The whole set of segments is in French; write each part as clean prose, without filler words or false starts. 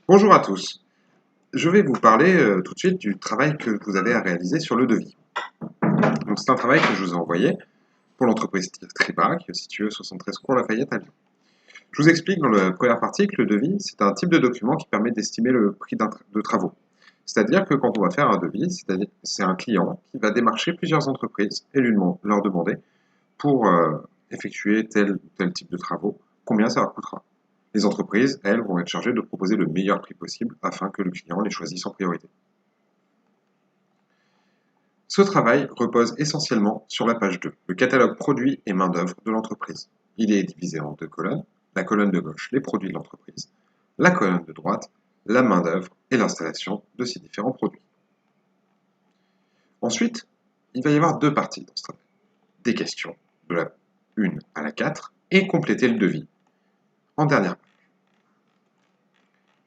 Bonjour à tous. Je vais vous parler tout de suite du travail que vous avez à réaliser sur le devis. Donc, c'est un travail que je vous ai envoyé pour l'entreprise Triba, qui est située au 73 cours Lafayette à Lyon. Je vous explique dans la première partie que le devis, c'est un type de document qui permet d'estimer le prix de travaux. C'est-à-dire que quand on va faire un devis, c'est un client qui va démarcher plusieurs entreprises et leur demander pour effectuer tel ou tel type de travaux, combien ça leur coûtera. Les entreprises, elles, vont être chargées de proposer le meilleur prix possible afin que le client les choisisse en priorité. Ce travail repose essentiellement sur la page 2, le catalogue produits et main-d'œuvre de l'entreprise. Il est divisé en deux colonnes. La colonne de gauche, les produits de l'entreprise. La colonne de droite, la main-d'œuvre et l'installation de ces différents produits. Ensuite, il va y avoir deux parties dans ce travail. Des questions, de la 1 à la 4, et compléter le devis en dernière page.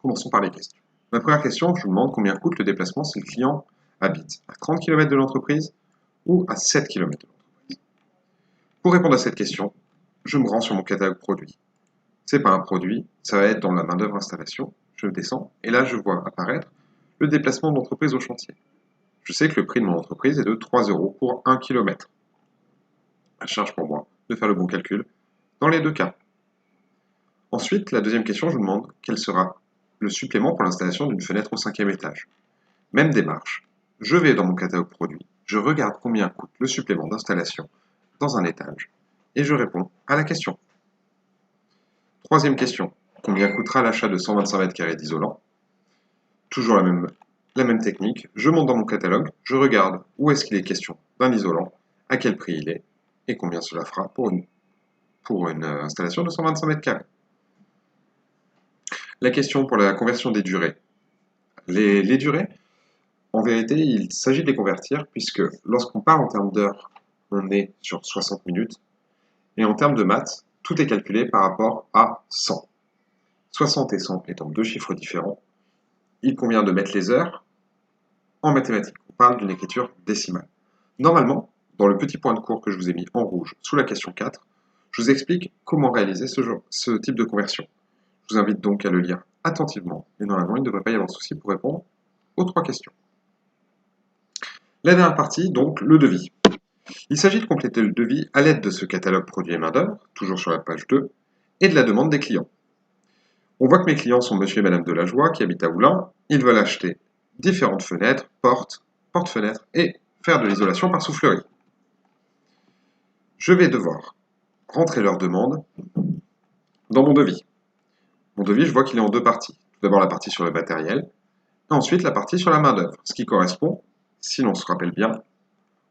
Commençons par les questions. Ma première question, je vous demande combien coûte le déplacement si le client habite à 30 km de l'entreprise ou à 7 km de l'entreprise. Pour répondre à cette question, je me rends sur mon catalogue produit. C'est pas un produit, ça va être dans la main-d'œuvre installation. Je descends et là je vois apparaître le déplacement de l'entreprise au chantier. Je sais que le prix de mon entreprise est de 3 € pour 1 km. À charge pour moi de faire le bon calcul dans les deux cas. Ensuite, la deuxième question, je vous demande quel sera le supplément pour l'installation d'une fenêtre au 5e étage. Même démarche. Je vais dans mon catalogue produit, je regarde combien coûte le supplément d'installation dans un étage et je réponds à la question. Troisième question. Combien coûtera l'achat de 125 m² d'isolant? Toujours la même technique. Je monte dans mon catalogue, je regarde où est-ce qu'il est question d'un isolant, à quel prix il est et combien cela fera pour une installation de 125 m². La question pour la conversion des durées. Les durées, en vérité, il s'agit de les convertir puisque lorsqu'on parle en termes d'heures, on est sur 60 minutes et en termes de maths, tout est calculé par rapport à 100. 60 et 100 étant deux chiffres différents, il convient de mettre les heures en mathématiques. On parle d'une écriture décimale. Normalement, dans le petit point de cours que je vous ai mis en rouge sous la question 4, je vous explique comment réaliser ce type de conversion. Je vous invite donc à le lire attentivement et normalement il ne devrait pas y avoir de souci pour répondre aux trois questions. La dernière partie, donc le devis. Il s'agit de compléter le devis à l'aide de ce catalogue produit et main-d'œuvre, toujours sur la page 2, et de la demande des clients. On voit que mes clients sont monsieur et madame Delajoie qui habitent à Oulin. Ils veulent acheter différentes fenêtres, porte-fenêtres et faire de l'isolation par soufflerie. Je vais devoir rentrer leur demande dans mon devis. Mon devis, je vois qu'il est en deux parties. Tout d'abord la partie sur le matériel, et ensuite la partie sur la main-d'œuvre, ce qui correspond, si l'on se rappelle bien,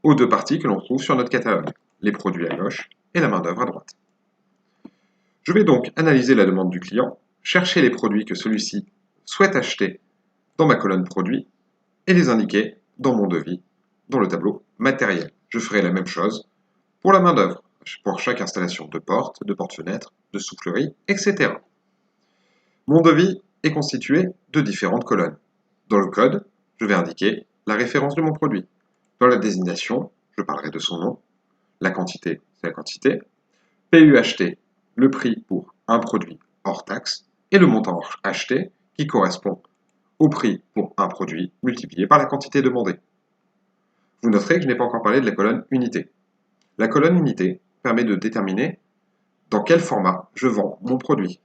aux deux parties que l'on trouve sur notre catalogue, les produits à gauche et la main-d'œuvre à droite. Je vais donc analyser la demande du client, chercher les produits que celui-ci souhaite acheter dans ma colonne produits et les indiquer dans mon devis, dans le tableau matériel. Je ferai la même chose pour la main-d'œuvre, pour chaque installation de porte, de porte-fenêtre, de soufflerie, etc. Mon devis est constitué de différentes colonnes. Dans le code, je vais indiquer la référence de mon produit. Dans la désignation, je parlerai de son nom. La quantité, c'est la quantité. PUHT, le prix pour un produit hors taxe. Et le montant acheté, qui correspond au prix pour un produit multiplié par la quantité demandée. Vous noterez que je n'ai pas encore parlé de la colonne unité. La colonne unité permet de déterminer dans quel format je vends mon produit.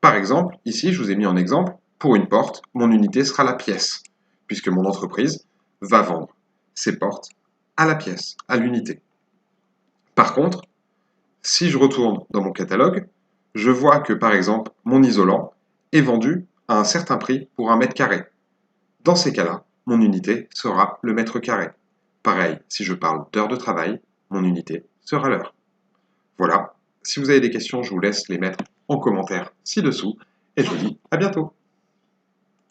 Par exemple, ici, je vous ai mis en exemple, pour une porte, mon unité sera la pièce, puisque mon entreprise va vendre ses portes à la pièce, à l'unité. Par contre, si je retourne dans mon catalogue, je vois que, par exemple, mon isolant est vendu à un certain prix pour 1 mètre carré. Dans ces cas-là, mon unité sera le mètre carré. Pareil, si je parle d'heures de travail, mon unité sera l'heure. Voilà, si vous avez des questions, je vous laisse les mettre en commentaire ci-dessous et je vous dis à bientôt.